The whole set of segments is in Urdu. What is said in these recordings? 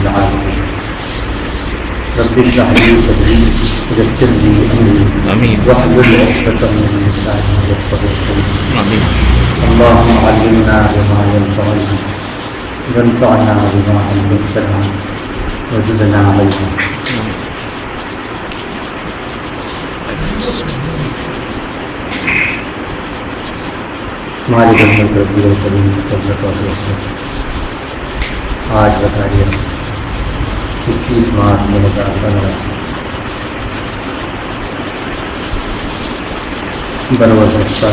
العالمين رب اشرح لي صدري ويسر لي امري آمين واحلل عقدة من لساني يفقهوا قولي آمين اللهم علمنا بما ينفعنا وانفعنا بما علمتنا وزدنا علما. مالک الملک رب الکریم فضلت اور رحمت. آج بتائیے 21 مارچ 2015 بروز ہفتہ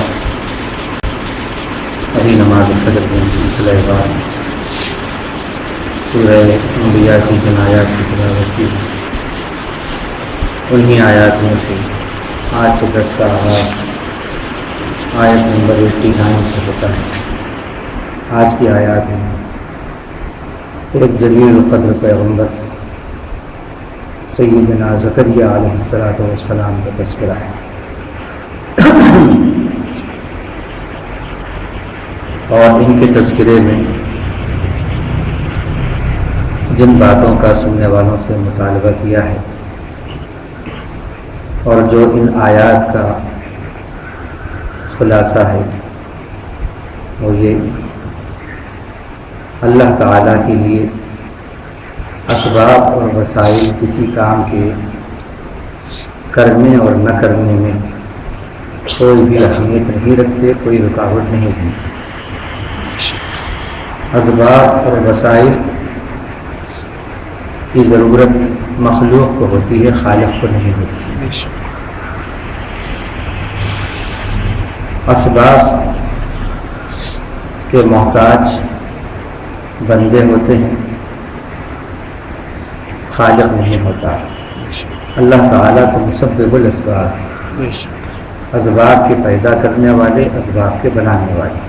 ابھی نماز فجر میں سلسلہ بار سورہ انبیاء کی جن آیات کی تلاوت کی. انہی آیات میں سے آج کے درس کا آغاز آیت نمبر 89 سے ہوتا ہے. آج کی آیات میں ایک جلیل القدر پیغمبر سیدنا زکریا علیہ السلام کا تذکرہ ہے اور ان کے تذکرے میں جن باتوں کا سننے والوں سے مطالبہ کیا ہے اور جو ان آیات کا خلاصہ ہے وہ یہ اللہ تعالیٰ کے لیے اسباب اور وسائل کسی کام کے کرنے اور نہ کرنے میں کوئی بھی اہمیت نہیں رکھتے، کوئی رکاوٹ نہیں بنتی. اسباب اور وسائل کی ضرورت مخلوق کو ہوتی ہے، خالق کو نہیں ہوتی. اسباب کے محتاج بندے ہوتے ہیں، خالق نہیں ہوتا. اللہ تعالیٰ تو مسبب الاسباب ہے، اسباب کے پیدا کرنے والے، اسباب کے بنانے والے.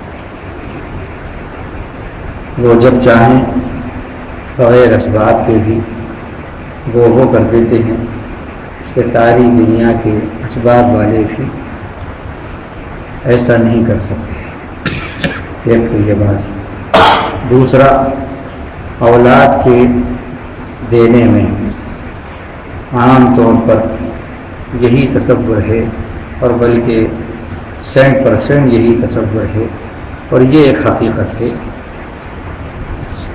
وہ جب چاہیں بغیر اسباب کے بھی وہ کر دیتے ہیں کہ ساری دنیا کے اسباب والے بھی ایسا نہیں کر سکتے. ایک تو یہ بات ہے. دوسرا، اولاد کے دینے میں عام طور پر یہی تصور ہے اور بلکہ 100% یہی تصور ہے اور یہ ایک حقیقت ہے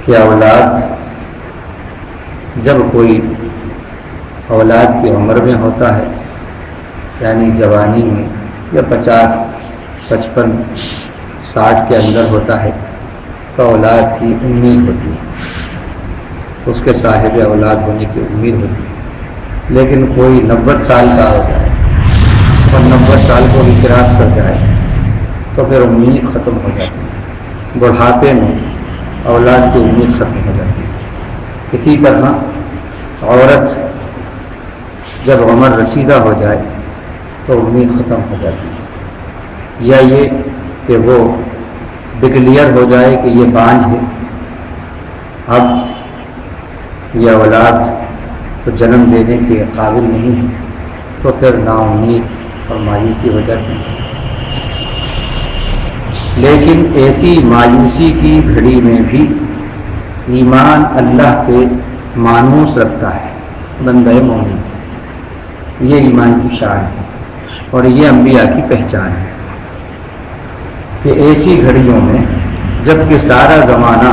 کہ اولاد جب کوئی اولاد کی عمر میں ہوتا ہے، یعنی جوانی میں یا 50 55 60 کے اندر ہوتا ہے، تو اولاد کی امید ہوتی ہے، اس کے صاحب اولاد ہونے کی امید ہوتی ہے. لیکن کوئی 90 سال کا ہو جائے اور 90 سال کو بھی کراس کر جائے تو پھر امید ختم ہو جاتی ہے. بڑھاپے میں اولاد کی امید ختم ہو جاتی ہے. اسی طرح عورت جب عمر رسیدہ ہو جائے تو امید ختم ہو جاتی ہے. یا یہ کہ وہ ڈکلیئر ہو جائے کہ یہ بانجھ ہے، اب یہ اولاد کو جنم دینے کے قابل نہیں ہے، تو پھر نا امید اور مایوسی ہو جاتی ہے. لیکن ایسی مایوسی کی گھڑی میں بھی ایمان اللہ سے مانوس رکھتا ہے بندہ مومن. یہ ایمان کی شان ہے اور یہ انبیاء کی پہچان ہے کہ ایسی گھڑیوں میں جب کہ سارا زمانہ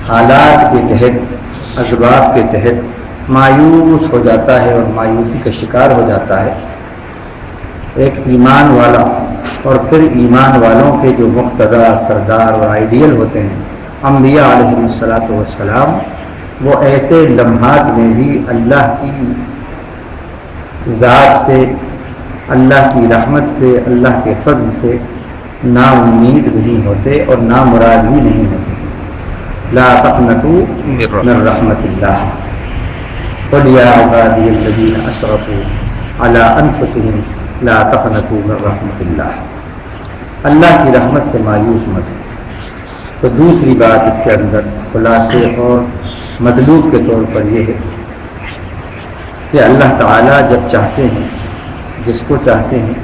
حالات کے تحت، اسباب کے تحت مایوس ہو جاتا ہے اور مایوسی کا شکار ہو جاتا ہے، ایک ایمان والا اور پھر ایمان والوں کے جو مقتدی سردار اور آئیڈیل ہوتے ہیں انبیاء علیہ السلام، وہ ایسے لمحات میں بھی اللہ کی ذات سے، اللہ کی رحمت سے، اللہ کے فضل سے نا امید نہیں ہوتے اور نا مراد بھی نہیں ہوتے. لا تقنطوا من رحمت اللہ قل یا عبادی الذین اسرفوا علی انفسهم لا تقنطوا من رحمت اللہ. اللہ کی رحمت سے مایوس مت ہو. تو دوسری بات اس کے اندر خلاصے اور مطلوب کے طور پر یہ ہے کہ اللہ تعالیٰ جب چاہتے ہیں، جس کو چاہتے ہیں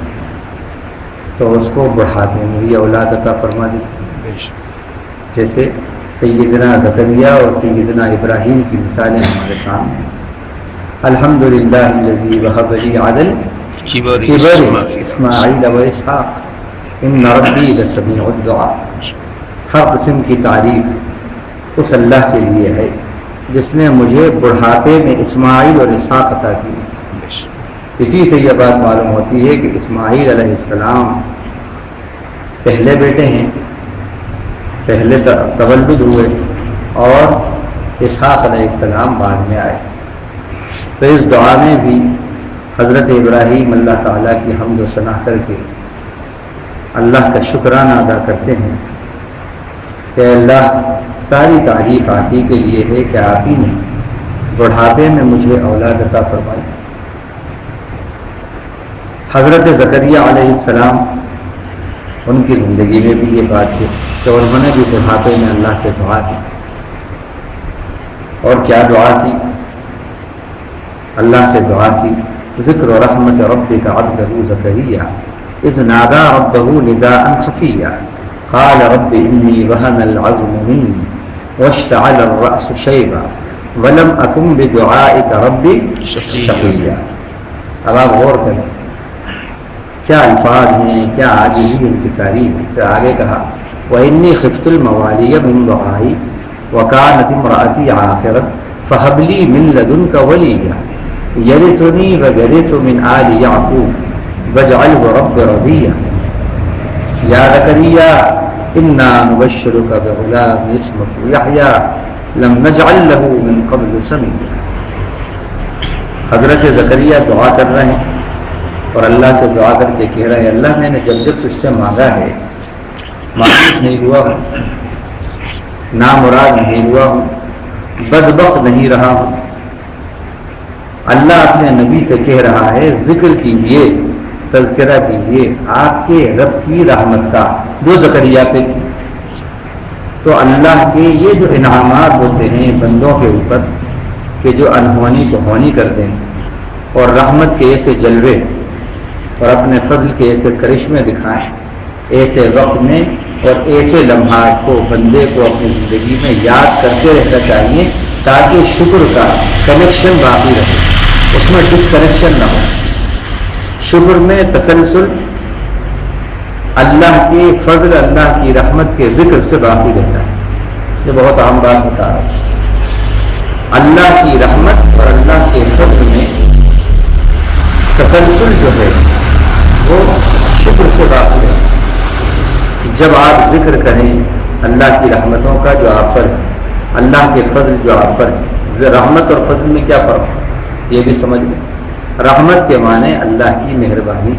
تو اس کو بڑھاتے ہیں، یہ اولاد عطا فرما دیتے ہیں. جیسے سیدنا زکریا اور سیدنا ابراہیم کی مثالیں ہمارے سامنے ہیں۔ الحمدللہ الذی وہب لی علی الکبر اسماعیل و اسحاق ان ربی لسمیع الدعاء۔ ہر قسم کی تعریف اس اللہ کے لیے ہے جس نے مجھے بڑھاپے میں اسماعیل اور اسحاق عطا کی۔ اسی سے یہ بات معلوم ہوتی ہے کہ اسماعیل علیہ السلام پہلے بیٹے ہیں، پہلے تولد ہوئے، اور اسحاق علیہ السلام بعد میں آئے۔ تو اس دعا میں بھی حضرت ابراہیم اللہ تعالیٰ کی حمد و ثنا کر کے اللہ کا شکرانہ ادا کرتے ہیں کہ اللہ ساری تعریف آپ ہی کے لیے ہے کہ آپ ہی نے بڑھاپے میں مجھے اولاد عطا فرمائی۔ حضرت زکریا علیہ السلام ان کی زندگی میں بھی یہ بات ہے کہ انہوں نے بھی بڑھاپے میں اللہ سے دعا کی۔ اور کیا دعا کی؟ اللہ سے دعا کی، ذکر و رحمت ربک عبدہ زکریا اذ نادى ربه نداء خفيا قال رب إني وهن العظم مني واشتعل الرأس شيبا ولم أكن بدعائك ربي شقيا۔ اب آپ غور کریں کیا الفاظ ہیں، کیا عاجزی انکساری ہے۔ پھر آگے کہا وَإِنِّي خِفْتُ الْمَوَالِيَ مِن دُعَائِي وَكَانَتِ امْرَأَتِي عَاقِرًا فَهَبْ لِي مِن لَّدُنكَ وَلِيًّا يَرِثُنِي وَيَرِثُ مِنْ آلِ يَعْقُوبَ وَاجْعَلْهُ رَبِّ رَضِيًّا يَا زَكَرِيَّا إِنَّا نُبَشِّرُكَ بِغُلَامٍ اسْمُهُ يَحْيَىٰ لَمْ نَجْعَل لَّهُ مِن قَبْلُ سَمِيًّا۔ حضرت زکریا دعا کر رہے ہیں اور اللہ سے دعا کر کے کہہ رہے ہیں اللہ میں نے جب تجھ سے مانگا ہے مایوس نہیں ہوا ہوں، نامراد نہیں ہوا ہوں، بدبخت نہیں رہا ہوں۔ اللہ اپنے نبی سے کہہ رہا ہے ذکر کیجئے، تذکرہ کیجئے آپ کے رب کی رحمت کا جو زکریا پہ تھی۔ تو اللہ کے یہ جو انعامات ہوتے ہیں بندوں کے اوپر کہ جو انہونی کو ہونی کر دیں، اور رحمت کے ایسے جلوے اور اپنے فضل کے ایسے کرشمے دکھائیں، ایسے وقت میں اور ایسے لمحات کو بندے کو اپنی زندگی میں یاد کرتے رہنا چاہیے تاکہ شکر کا کنیکشن باقی رہے، اس میں ڈسکنیکشن نہ ہو۔ شکر میں تسلسل اللہ کے فضل، اللہ کی رحمت کے ذکر سے باقی رہتا ہے۔ یہ بہت اہم بات بتا رہا ہوں۔ اللہ کی رحمت اور اللہ کے فضل میں تسلسل جو ہے وہ شکر سے باقی ہے۔ جب آپ ذکر کریں اللہ کی رحمتوں کا جو آپ پر ہے، اللہ کے فضل جو آپ پر ہے، رحمت اور فضل میں کیا فرق ہے یہ بھی سمجھ لیں۔ رحمت کے معنی اللہ کی مہربانی،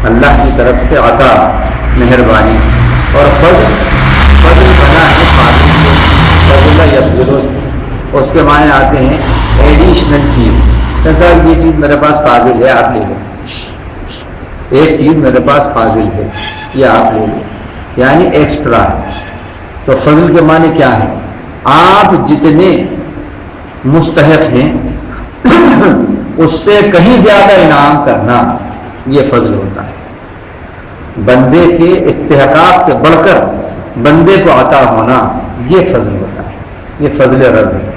اللہ کی طرف سے عطا، مہربانی، اور فضل بنا ہے فاضل سے، فضل یفضل سے، اس کے معنی آتے ہیں ایڈیشنل چیز، جیسا یہ چیز میرے پاس فاضل ہے آپ لے لیں، ایک چیز میرے پاس فاضل ہے یہ آپ لے لیں، یعنی ایکسٹرا ہے۔ تو فضل کے معنی کیا ہے؟ آپ جتنے مستحق ہیں اس سے کہیں زیادہ انعام کرنا، یہ فضل ہوتا ہے۔ بندے کے استحقاق سے بڑھ کر بندے کو عطا ہونا، یہ فضل ہوتا ہے، یہ فضل رب ہے۔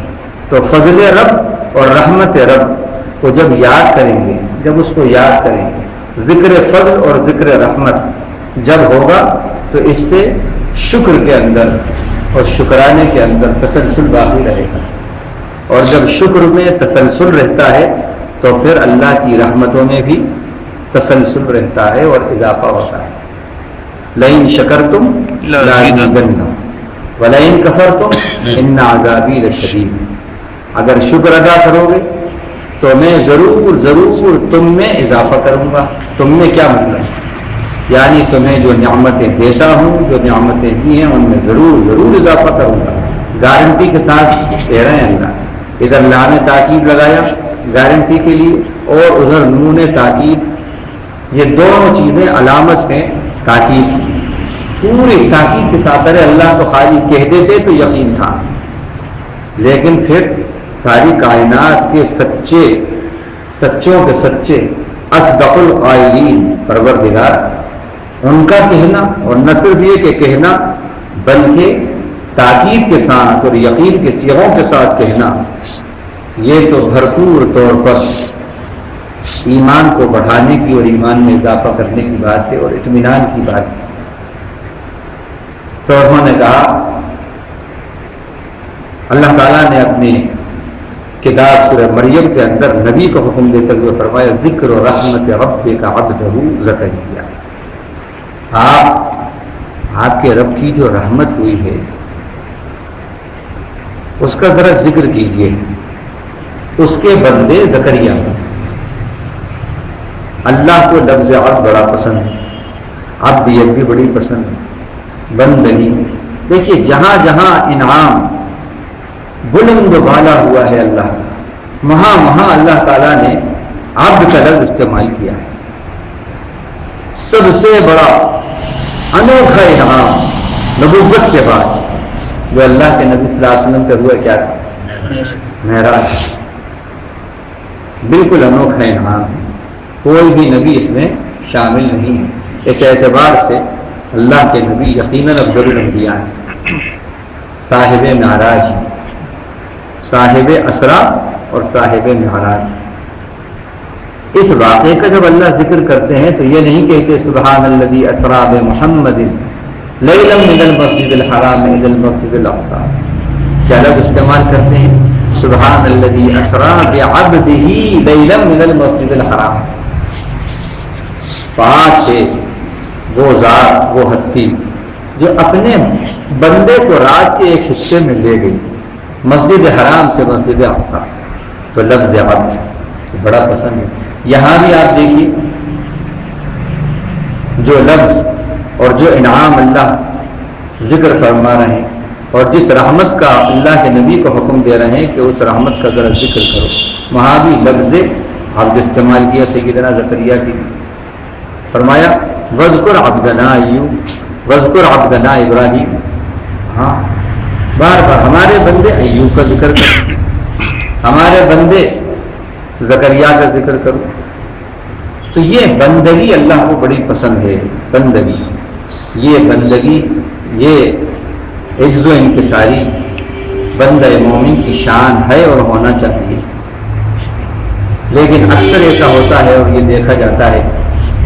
تو فضل رب اور رحمت رب کو جب یاد کریں گے، جب اس کو یاد کریں گے، ذکر فضل اور ذکر رحمت جب ہوگا تو اس سے شکر کے اندر اور شکرانے کے اندر تسلسل باقی رہے گا، اور جب شکر میں تسلسل رہتا ہے تو پھر اللہ کی رحمتوں میں بھی تسلسل رہتا ہے اور اضافہ ہوتا ہے۔ لئن شکرتم لازیدنکم ولئن کفرتم ان عذابی لشدید۔ اگر شکر ادا کرو گے تو میں ضرور تم میں اضافہ کروں گا۔ تم میں کیا مطلب؟ یعنی تمہیں جو نعمتیں دیتا ہوں، جو نعمتیں دی ہیں ان میں ضرور اضافہ کروں گا۔ گارنٹی کے ساتھ کہہ رہے ہیں اللہ۔ ادھر لا نے تاکید لگایا گارنٹی کے لیے، اور ادھر نون نے تاکید، یہ دونوں چیزیں علامت ہیں تاکید کی، پوری تاکید کے ساتھ۔ ارے اللہ تو خالی کہہ دیتے تو یقین تھا، لیکن پھر ساری کائنات کے سچوں کے سچے اصدق القائلین پروردگار، ان کا کہنا، اور نہ صرف یہ کہ کہنا بلکہ تاکید کے ساتھ اور یقین کے صیغوں کے ساتھ کہنا، یہ تو بھرپور طور پر ایمان کو بڑھانے کی اور ایمان میں اضافہ کرنے کی بات ہے اور اطمینان کی بات ہے۔ تو انہوں نے کہا اللہ تعالیٰ نے اپنے کتاب سورہ مریم کے اندر نبی کو حکم دیتے ہوئے فرمایا ذکر و رحمت ربک عبدہ زکریا، آپ کے رب کی جو رحمت ہوئی ہے اس کا ذرا ذکر کیجئے، اس کے بندے زکریا۔ اللہ کو لفظ عبد بڑا پسند ہے، عبدیت بھی بڑی پسند ہے، بندگی۔ دیکھیے جہاں جہاں انعام بلند و بالا ہوا ہے اللہ کا، وہاں وہاں اللہ تعالیٰ نے عبد کا لفظ استعمال کیا ہے۔ سب سے بڑا انوکھا انعام نبوت کے بعد جو اللہ کے نبی صلی اللہ علیہ وسلم پہ ہوا کیا تھا؟ معراج۔ بالکل انوکھا انعام ہے، کوئی بھی نبی اس میں شامل نہیں ہے۔ اس اعتبار سے اللہ کے نبی یقیناً افضل الانبیاء ہیں، صاحب معراج، صاحب اسرا اور صاحب معراج۔ اس واقعے کا جب اللہ ذکر کرتے ہیں تو یہ نہیں کہتے سبحان الذی اسرا بمحمد لیلا من المسجد الحرام الى المسجد الاقصی، کیا لفظ استعمال کرتے ہیں سبحان الذی اسرا بعبدہ لیلا من المسجد الحرام۔ پاک ہے وہ ذات، وہ ہستی جو اپنے بندے کو رات کے ایک حصے میں لے گئی مسجد حرام سے مسجد اقصی۔ تو لفظ عبد بڑا پسند ہے۔ یہاں بھی آپ دیکھیے جو لفظ اور جو انعام اللہ ذکر فرما رہے ہیں اور جس رحمت کا اللہ کے نبی کو حکم دے رہے ہیں کہ اس رحمت کا ذرا ذکر کرو، وہاں بھی لفظ عبد استعمال کیا سیدنا زکریا کی۔ فرمایا وذکر عبدنا ایوب وذکر عبدنا ابراہیم، ہاں بار بار ہمارے بندے ایوب کا ذکر کرو، ہمارے بندے زکریا کا ذکر کرو۔ تو یہ بندگی اللہ کو بڑی پسند ہے، بندگی، یہ بندگی، یہ عجز و انکساری بندہ مومن کی شان ہے اور ہونا چاہیے۔ لیکن اکثر ایسا ہوتا ہے اور یہ دیکھا جاتا ہے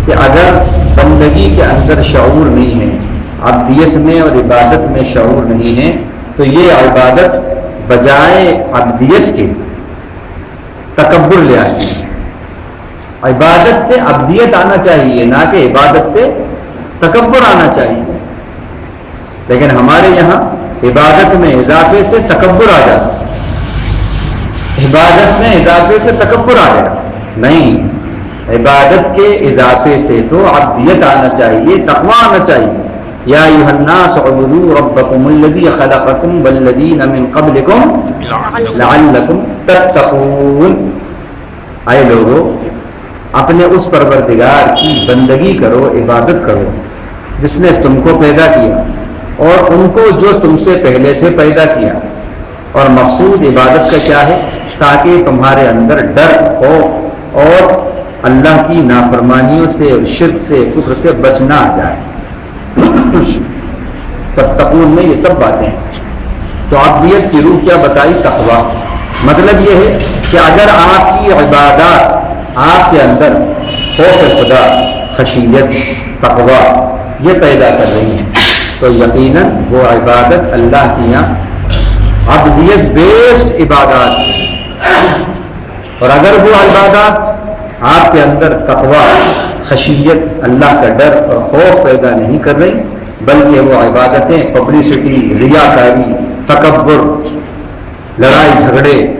کہ اگر بندگی کے اندر شعور نہیں ہے، عبدیت میں اور عبادت میں شعور نہیں ہے، تو یہ عبادت بجائے عبدیت کے تکبر لے آتی ہے۔ عبادت سے عبدیت آنا چاہیے، نہ کہ عبادت سے تکبر آنا چاہیے۔ لیکن ہمارے یہاں عبادت میں اضافے سے تکبر آ جاتا، عبادت میں اضافے سے تکبر آ جاتا۔ نہیں، عبادت کے اضافے سے تو عبدیت آنا چاہیے، تقویٰ آنا چاہیے۔ یا ایھا الناس اعبدوا ربکم الذی خلقکم والذین من قبلکم لعلکم تتقون۔ اے لوگو، اپنے اس پروردگار کی بندگی کرو، عبادت کرو جس نے تم کو پیدا کیا اور ان کو جو تم سے پہلے تھے پیدا کیا۔ اور مقصود عبادت کا کیا ہے؟ تاکہ تمہارے اندر ڈر، خوف اور اللہ کی نافرمانیوں سے، شرک سے، کفر سے بچنا آ جائے۔ تتقون میں یہ سب باتیں ہیں۔ تو عبدیت کی روح کیا بتائی؟ تقویٰ۔ مطلب یہ ہے کہ اگر آپ کی عبادات آپ کے اندر خوف خدا، خشیت، تقویٰ یہ پیدا کر رہی ہیں تو یقیناً وہ عبادت اللہ کی یہاں عبدیت بیسڈ عبادات ہیں۔ اور اگر وہ عبادات آپ کے اندر تقویٰ، خشیت، اللہ کا ڈر اور خوف پیدا نہیں کر رہی، بلکہ وہ عبادتیں پبلسٹی، ریاکاری، تکبر، لڑائی جھگڑے،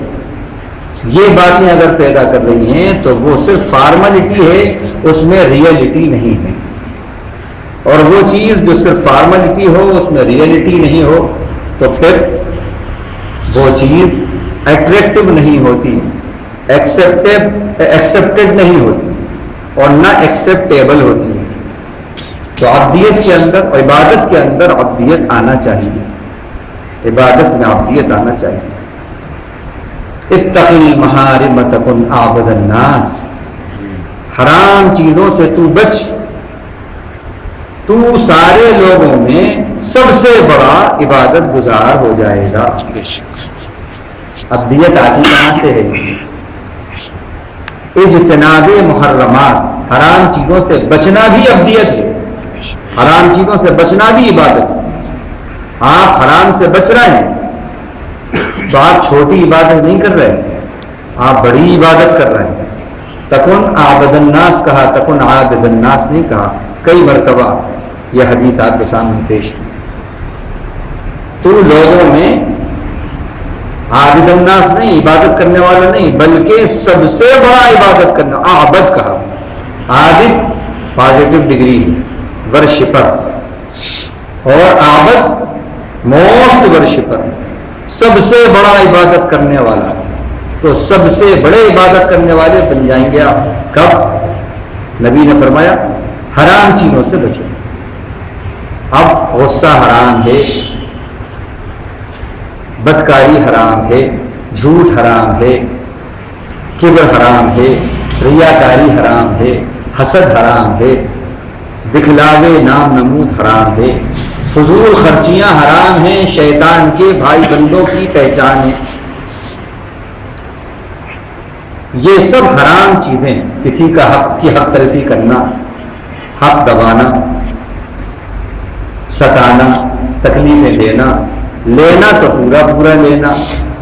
یہ باتیں اگر پیدا کر رہی ہیں تو وہ صرف فارملٹی ہے، اس میں ریئلٹی نہیں ہے۔ اور وہ چیز جو صرف فارملٹی ہو، اس میں ریئلٹی نہیں ہو، تو پھر وہ چیز اٹریکٹیو نہیں ہوتی، ایکسیپٹیڈ نہیں ہوتی اور نہ ایکسیپٹیبل ہوتی ہے۔ تو عبدیت کے اندر، عبادت کے اندر عبدیت آنا چاہیے، عبادت میں عبدیت آنا چاہیے۔ اتق المحارم تکن اعبد الناس، حرام چیزوں سے تو بچ، تو سارے لوگوں میں سب سے بڑا عبادت گزار ہو جائے گا۔ ابدیت آتی کہاں سے ہے؟ اجتناب محرمات، حرام چیزوں سے بچنا بھی ابدیت ہے، حرام چیزوں سے بچنا بھی عبادت ہے۔ آپ حرام سے بچ رہے ہیں تو آپ چھوٹی عبادت نہیں کر رہے، آپ بڑی عبادت کر رہے ہیں۔ تکن عابد الناس کہا، تکن عابد الناس نہیں کہا، کئی مرتبہ یہ حدیث آپ کے سامنے پیش کی۔ تو لوگوں میں عابد الناس نہیں، عبادت کرنے والا نہیں، بلکہ سب سے بڑا عبادت کرنا، عابد کہا۔ عابد پازیٹو ڈگری ورشپر، اور عابد موسٹ ورشپر، سب سے بڑا عبادت کرنے والا۔ تو سب سے بڑے عبادت کرنے والے بن جائیں گے آپ کب؟ نبی نے فرمایا حرام چیزوں سے بچو۔ اب غصہ حرام ہے، بدکاری حرام ہے، جھوٹ حرام ہے، کبر حرام ہے، ریاکاری حرام ہے، حسد حرام ہے، دکھلاوے نام نمود حرام ہے، فضول خرچیاں حرام ہیں، شیطان کے بھائی بندوں کی پہچان ہے۔ یہ سب حرام چیزیں، کسی کا حق کی حق تلفی کرنا، حق دبانا، ستانا، تکلیفیں دینا، لینا تو پورا پورا لینا،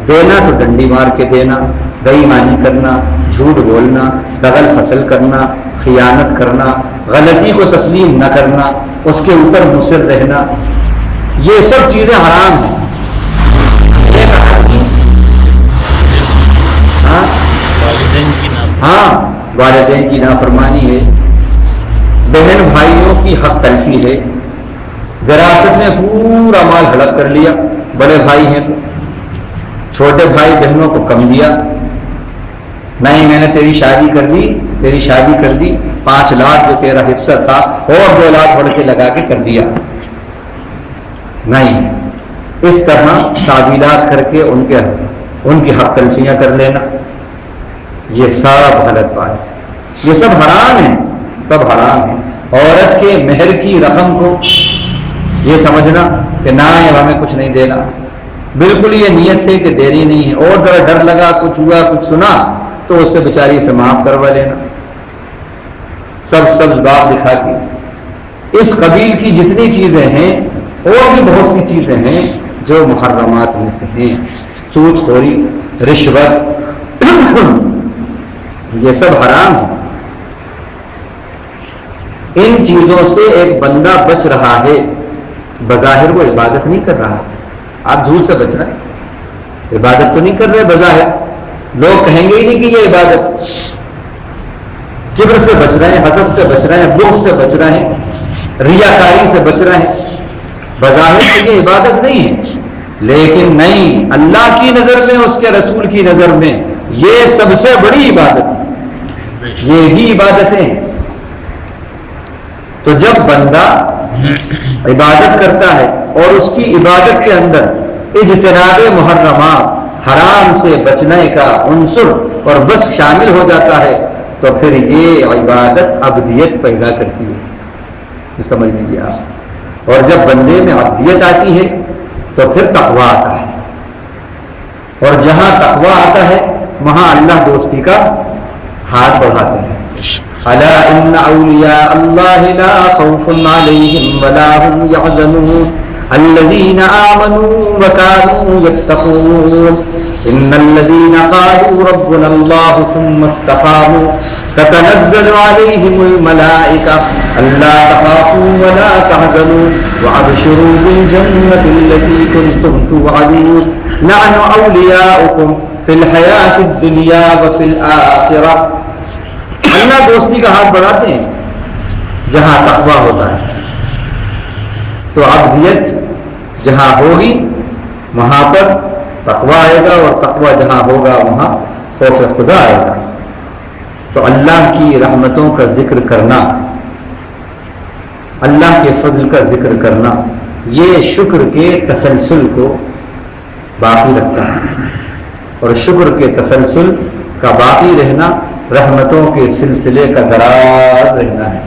دینا تو ڈنڈی مار کے دینا، بے ایمانی کرنا، جھوٹ بولنا، دغل فصل کرنا، خیانت کرنا، غلطی کو تسلیم نہ کرنا، اس کے اوپر مصر رہنا، یہ سب چیزیں حرام ہیں۔ ہاں، والدین کی نافرمانی ہے، بہن بھائیوں کی حق تلفی ہے، وراثت میں پورا مال ہڑپ کر لیا، بڑے بھائی ہیں تو چھوٹے بھائی بہنوں کو کم دیا، نہیں میں نے تیری شادی کر دی، تیری شادی کر دی، 5 لاکھ جو تیرا حصہ تھا اور 2 لاکھ بڑھ کے لگا کے کر دیا، نہیں، اس طرح تعویلات کر کے ان کی حق تلفیاں کر لینا، یہ سب غلط بات ہے، یہ سب حرام ہے، سب حرام ہے۔ عورت کے مہر کی رقم کو یہ سمجھنا کہ نہ ہمیں کچھ نہیں دینا، بالکل یہ نیت ہے کہ دینی نہیں ہے، اور ذرا ڈر لگا، کچھ ہوا، کچھ سنا تو اس سے بیچاری سے معاف کروا لینا، سبز باغ دکھا کے۔ اس قبیل کی جتنی چیزیں ہیں اور بھی بہت سی چیزیں ہیں جو محرمات میں سے ہیں، سود خوری، رشوت، یہ سب حرام ہے۔ ان چیزوں سے ایک بندہ بچ رہا ہے، بظاہر وہ عبادت نہیں کر رہا، آپ جھوٹ سے بچ رہے ہیں، عبادت تو نہیں کر رہے بظاہر، لوگ کہیں گے ہی نہیں کہ یہ عبادت، کبر سے بچ رہے ہیں، حسد سے بچ رہے ہیں، بغض سے بچ رہے ہیں، ریاکاری سے بچ رہے ہیں، بظاہر تو یہ عبادت نہیں ہے، لیکن نہیں، اللہ کی نظر میں، اس کے رسول کی نظر میں یہ سب سے بڑی عبادت ہے، یہی عبادتیں۔ تو جب بندہ عبادت کرتا ہے اور اس کی عبادت کے اندر اجتناب محرمات، حرام سے بچنے کا عنصر اور وصف شامل ہو جاتا ہے، تو پھر یہ عبادت ابدیت پیدا کرتی ہے، یہ سمجھ لیجیے آپ۔ اور جب بندے میں ابدیت آتی ہے تو پھر تقویٰ آتا ہے، اور جہاں تقویٰ آتا ہے وہاں اللہ دوستی کا ہاتھ بڑھاتے ہیں۔ الا ان اولیاء اللہ لا خوف علیہم ولا هم يحزنون الذین آمنوا وكانوا يتقون ان الذین قالوا ربنا اللہ ثم استقاموا تتنزل علیہم الملائکہ الا تخافوا ولا تحزنوا وابشروا بالجنة التي كنتم توعدون نحن اولیاؤکم فی الحیاة الدنیا وفی الآخرہ۔ اللہ دوستی کا ہاتھ بڑھاتے ہیں جہاں تقویٰ ہوتا ہے، تو عبدیت جہاں ہوگی وہاں پر تقویٰ آئے گا، اور تقویٰ جہاں ہوگا وہاں خوف خدا آئے گا۔ تو اللہ کی رحمتوں کا ذکر کرنا، اللہ کے فضل کا ذکر کرنا، یہ شکر کے تسلسل کو باقی رکھتا ہے، اور شکر کے تسلسل کا باقی رہنا رحمتوں کے سلسلے کا دراز رہنا ہے،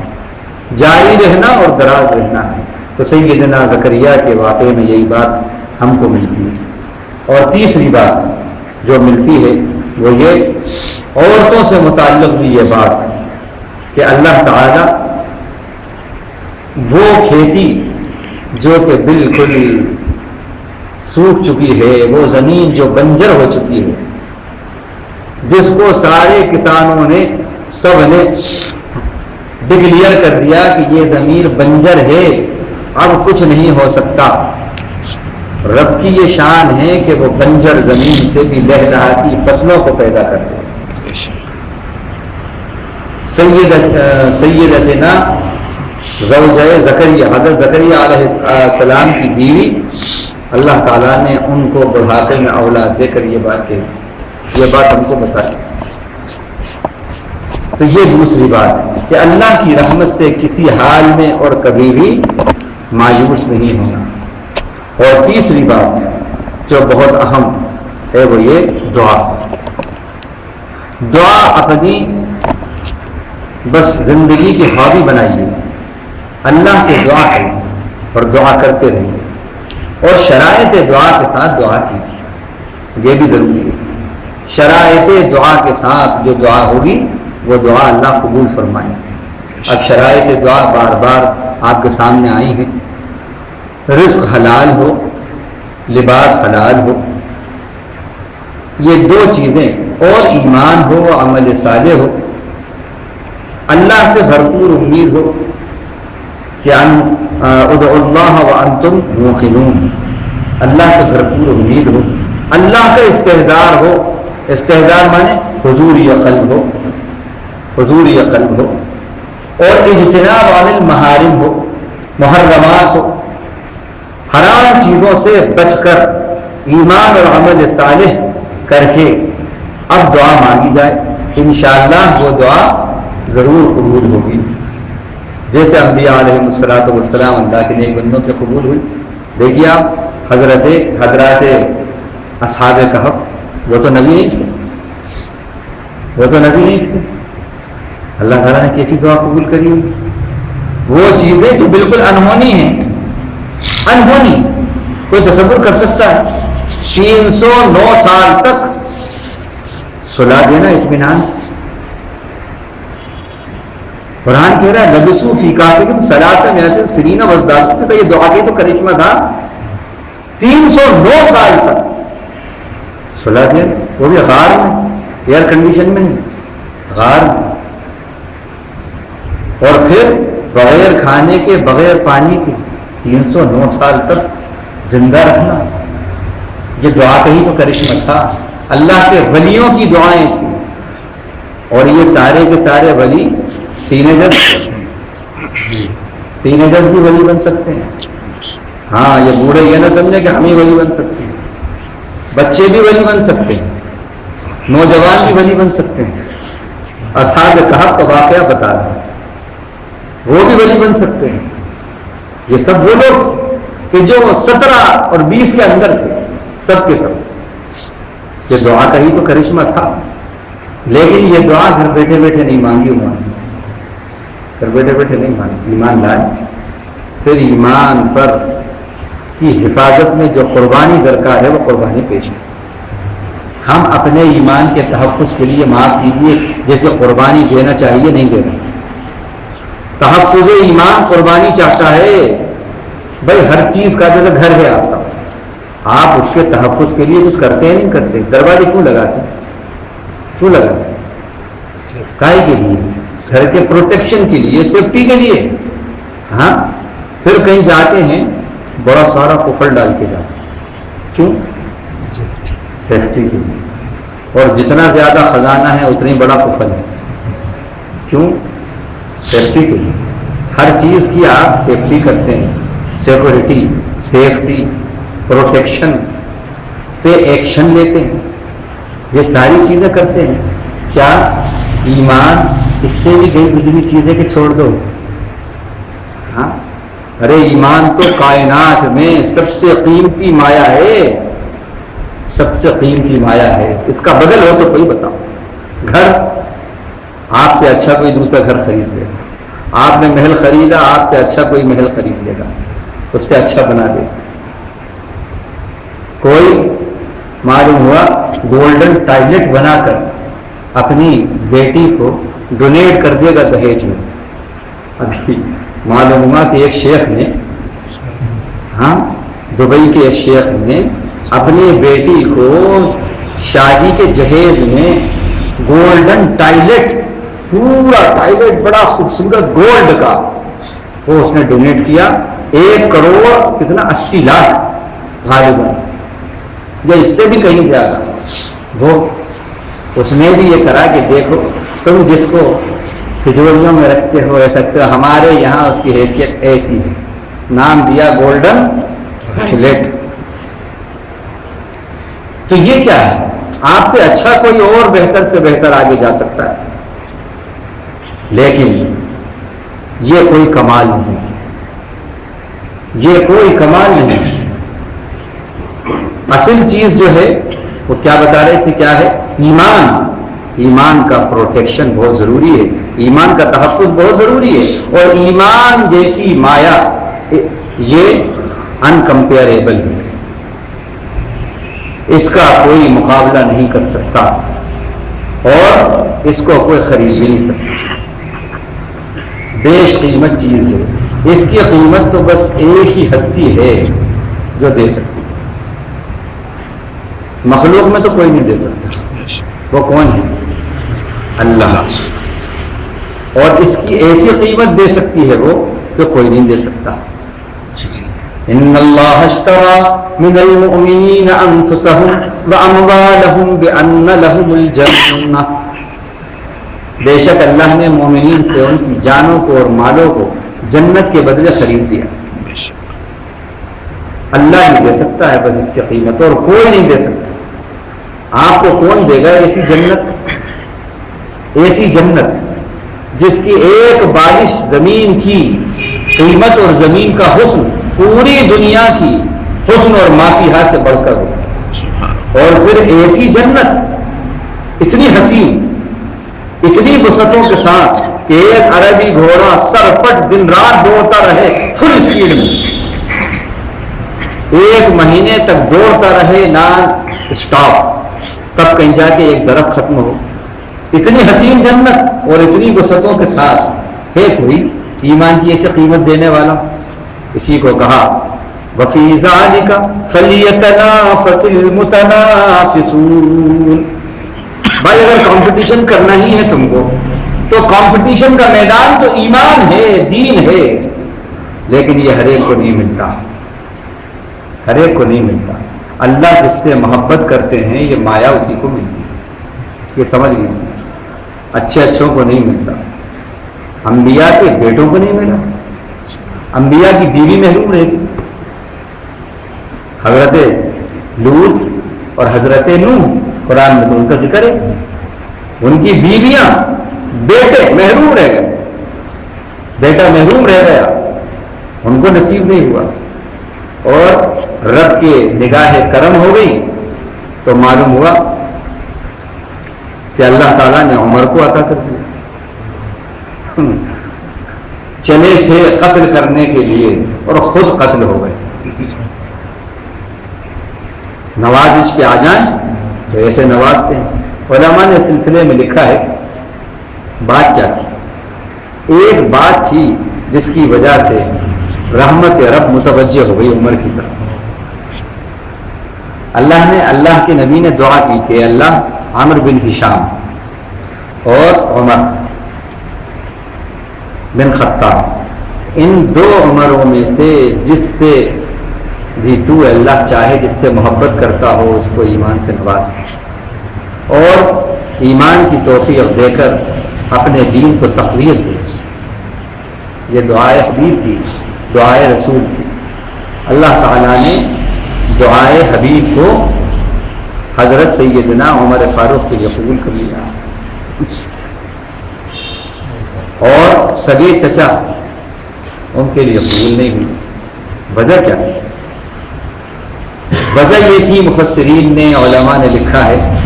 جاری رہنا اور دراز رہنا ہے۔ تو سیدنا زکریا کے واقعے میں یہی بات ہم کو ملتی ہے۔ اور تیسری بات جو ملتی ہے وہ یہ عورتوں سے متعلق بھی یہ بات کہ اللہ تعالی وہ کھیتی جو کہ بالکل سوکھ چکی ہے، وہ زمین جو بنجر ہو چکی ہے، جس کو سارے کسانوں نے سب نے ڈکلیئر کر دیا کہ یہ زمین بنجر ہے، اب کچھ نہیں ہو سکتا، رب کی یہ شان ہے کہ وہ بنجر زمین سے بھی لہلہاتی فصلوں کو پیدا کر دے۔ سیدتنا زوجہ زکریا، حضرت زکریا علیہ السلام کی بیوی، اللہ تعالیٰ نے ان کو بڑھاپے میں اولاد دے کر یہ بات ہم کو بتائی۔ تو یہ دوسری بات کہ اللہ کی رحمت سے کسی حال میں اور کبھی بھی مایوس نہیں ہونا۔ اور تیسری بات جو بہت اہم ہے وہ یہ دعا اپنی بس زندگی کی ہابی بنائیے، اللہ سے دعا کریں اور دعا کرتے رہیے، اور شرائط دعا کے ساتھ دعا کیجیے، یہ بھی ضروری ہے۔ شرائط دعا کے ساتھ جو دعا ہوگی وہ دعا اللہ قبول فرمائے۔ اب شرائط دعا بار بار آپ کے سامنے آئی ہیں، رزق حلال ہو، لباس حلال ہو، یہ دو چیزیں، اور ایمان ہو، عمل صالح ہو، اللہ سے بھرپور امید ہو کہ ادعوا اللہ وانتم موقنون، اللہ سے بھرپور امید ہو، اللہ کا استحضار ہو، استحضار مانے حضوری قلب ہو، حضوری قلب ہو، اور اجتناب عن المحارم ہو، محرمات ہو، حرام چیزوں سے بچ کر ایمان اور عمل صالح کر کے اب دعا مانگی جائے، انشاءاللہ وہ دعا ضرور قبول ہوگی، جیسے انبیاء علیہ السلام اللہ کے نیک بندوں سے قبول ہوئی۔ دیکھیے آپ حضرات اصحاب کہف، وہ تو نبی نہیں تھے، اللہ تعالیٰ نے کیسی دعا قبول کری ہوئی؟ وہ چیزیں جو بالکل انہونی ہیں، انہونی، کوئی تصور کر سکتا ہے 309 سال تک سلا دینا اطمینان سے؟ قرآن کہہ رہا ہے لبثوا فی کہفہم ثلاثمائۃ سنین وازدادوا، تو یہ دعا کی تو کرشمہ تھا، 309 سال تک سلا دیا، وہ بھی غار میں، ایئر کنڈیشن میں نہیں، غار میں، اور پھر بغیر کھانے کے بغیر پانی کے 309 سال تک زندہ رہنا، یہ دعا کا ہی تو کرشمہ تھا، اللہ کے ولیوں کی دعائیں تھیں، اور یہ سارے کے سارے ولی ٹینیجرز بھی ولی بن سکتے ہیں۔ ہاں، یہ بوڑھے یہ نہ سمجھے کہ ہم ہی ولی بن سکتے ہیں، بچے بھی ولی بن سکتے ہیں، نوجوان بھی ولی بن سکتے ہیں۔ اصحاب کہف کا واقعہ بتا رہا ہے، وہ بھی ولی بن سکتے ہیں۔ یہ سب وہ لوگ تھے کہ جو 17 اور 20 کے اندر تھے، سب کے سب۔ یہ دعا کا ہی تو کرشمہ تھا، لیکن یہ دعا گھر بیٹھے بیٹھے نہیں مانگی انہوں نے، گھر بیٹھے بیٹھے نہیں مانگی، ایمان لائے، پھر ایمان پر کی حفاظت میں جو قربانی درکار ہے وہ قربانی پیش ہے۔ ہم اپنے ایمان کے تحفظ کے لیے معاف کیجیے جیسے قربانی دینا چاہیے نہیں دینا۔ تحفظ ایمان قربانی چاہتا ہے، بھائی ہر چیز کا جیسے گھر ہے آپ کا، آپ اس کے تحفظ کے لیے کچھ کرتے ہیں نہیں کرتے؟ دروازے کیوں لگاتے ہیں؟ کیوں لگاتے ہیں؟ کائے کے لیے؟ گھر کے پروٹیکشن کے لیے، سیفٹی کے لیے۔ ہاں، پھر کہیں جاتے ہیں بڑا سارا کفر ڈال کے جاتے ہیں، کیوں؟ سیفٹی کے لیے، اور جتنا زیادہ خزانہ ہے اتنی بڑا کفر ہے، کیوں؟ سیفٹی کے لیے۔ ہر چیز کی آپ سیفٹی کرتے ہیں، سیکورٹی، سیفٹی، پروٹیکشن پہ ایکشن لیتے ہیں، یہ ساری چیزیں کرتے ہیں۔ کیا ایمان اس سے بھی گئی گزری چیزیں کہ چھوڑ دو اسے؟ ہاں، ارے ایمان تو کائنات میں سب سے قیمتی مایا ہے، سب سے قیمتی مایا ہے، اس کا بدل ہو تو کوئی بتاؤ۔ گھر آپ سے اچھا کوئی دوسرا گھر خرید لے گا، آپ نے محل خریدا، آپ سے اچھا کوئی محل خرید لے گا، اس سے اچھا بنا دے. کوئی معلوم ہوا گولڈن ٹائلٹ بنا کر اپنی بیٹی کو ڈونیٹ کر دے گا دہیج میں. ابھی معلوم ہوا کہ ایک شیخ نے، ہاں دبئی کے ایک شیخ نے اپنی بیٹی کو شادی کے جہیز میں گولڈن ٹائلٹ، پورا ٹائلٹ بڑا خوبصورت گولڈ کا، وہ اس نے ڈونیٹ کیا. 1 کروڑ کتنا 80 لاکھ غالباً، یا اس سے بھی کہیں زیادہ. وہ اس نے بھی یہ کرا کہ دیکھو تم جس کو تجوریوں میں رکھتے ہو رہ سکتے ہو، ہمارے یہاں اس کی حیثیت ایسی ہے. نام دیا گولڈن ٹائلٹ. تو یہ کیا ہے؟ آپ سے اچھا کوئی اور بہتر سے بہتر آگے جا سکتا ہے، لیکن یہ کوئی کمال نہیں، یہ کوئی کمال نہیں. اصل چیز جو ہے وہ کیا بتا رہے تھے، کیا ہے؟ ایمان. ایمان کا پروٹیکشن بہت ضروری ہے، ایمان کا تحفظ بہت ضروری ہے. اور ایمان جیسی مایا یہ انکمپیریبل ہے، اس کا کوئی مقابلہ نہیں کر سکتا اور اس کو کوئی خرید بھی نہیں سکتا. بیش قیمت چیز ہے. اس کی قیمت تو بس ایک ہی ہستی ہے جو دے سکتی، مخلوق میں تو کوئی نہیں دے سکتا. وہ کون ہے؟ اللہ. اور اس کی ایسی قیمت دے سکتی ہے وہ جو کوئی نہیں دے سکتا. ان اللہ اشترى من المؤمنین انفسهم واموالهم بان لهم الجنہ. بے شک اللہ نے مومنین سے ان کی جانوں کو اور مالوں کو جنت کے بدلے خرید لیا. اللہ ہی دے سکتا ہے بس اس کی قیمت، اور کوئی نہیں دے سکتا. آپ کو کون دے گا ایسی جنت؟ ایسی جنت جس کی ایک بالش زمین کی قیمت اور زمین کا حسن پوری دنیا کی حسن اور مافیہا سے بڑھ کر ہو. اور پھر ایسی جنت اتنی حسین، اتنی وسعتوں کے ساتھ کہ ایک عربی گھوڑا سرپٹ دن رات دوڑتا رہے فل اسپیڈ میں، 1 مہینے تک دوڑتا رہے نان اسٹاپ، تب کہیں جا کے ایک درخت ختم ہو. اتنی حسین جنت اور اتنی وسعتوں کے ساتھ ہے کوئی ایمان کی ایسی قیمت دینے والا؟ اسی کو کہا وَفِي ذَلِكَ فَلْيَتَنَافَسِ الْمُتَنَافِسُونَ. بھائی اگر کمپٹیشن کرنا ہی ہے تم کو تو کمپٹیشن کا میدان تو ایمان ہے، دین ہے، لیکن یہ ہر ایک کو نہیں ملتا، ہر ایک کو نہیں ملتا. اللہ جس سے محبت کرتے ہیں یہ مایا اسی کو ملتی ہے، یہ سمجھ لیجیے. اچھے اچھوں کو نہیں ملتا. انبیاء کے بیٹوں کو نہیں ملا، انبیاء کی بیوی محروم رہے گی. حضرت لوط اور حضرت نوح قرآن میں تو ان کا ذکر ہے، ان کی بیویاں بیٹے محروم رہ گئے، بیٹا محروم رہ گیا، ان کو نصیب نہیں ہوا. اور رب کے نگاہ کرم ہو گئی تو معلوم ہوا کہ اللہ تعالیٰ نے عمر کو عطا کر دیا. چلے تھے قتل کرنے کے لیے اور خود قتل ہو گئے. نوازش پہ آ جائیں تو ایسے نوازتے ہیں. علماء نے سلسلے میں لکھا ہے بات کیا تھی. ایک بات تھی جس کی وجہ سے رحمت رب متوجہ ہو گئی عمر کی طرف. اللہ کے نبی نے دعا کی تھی، اللہ عامر بن ہشام اور عمر بن خطاب، ان 2 عمروں میں سے جس سے بھی تو اللہ چاہے، جس سے محبت کرتا ہو اس کو ایمان سے نواز اور ایمان کی توفیق دے کر اپنے دین کو تقویت دے. یہ دعائے حبیب تھی، دعائے رسول تھی. اللہ تعالیٰ نے دعائے حبیب کو حضرت سیدنا عمر فاروق کے لیے قبول کر لیا، اور سگے چچا ان کے لیے قبول نہیں ہوئی. وجہ کیا تھی؟ وجہ یہ تھی، مفسرین نے علماء نے لکھا ہے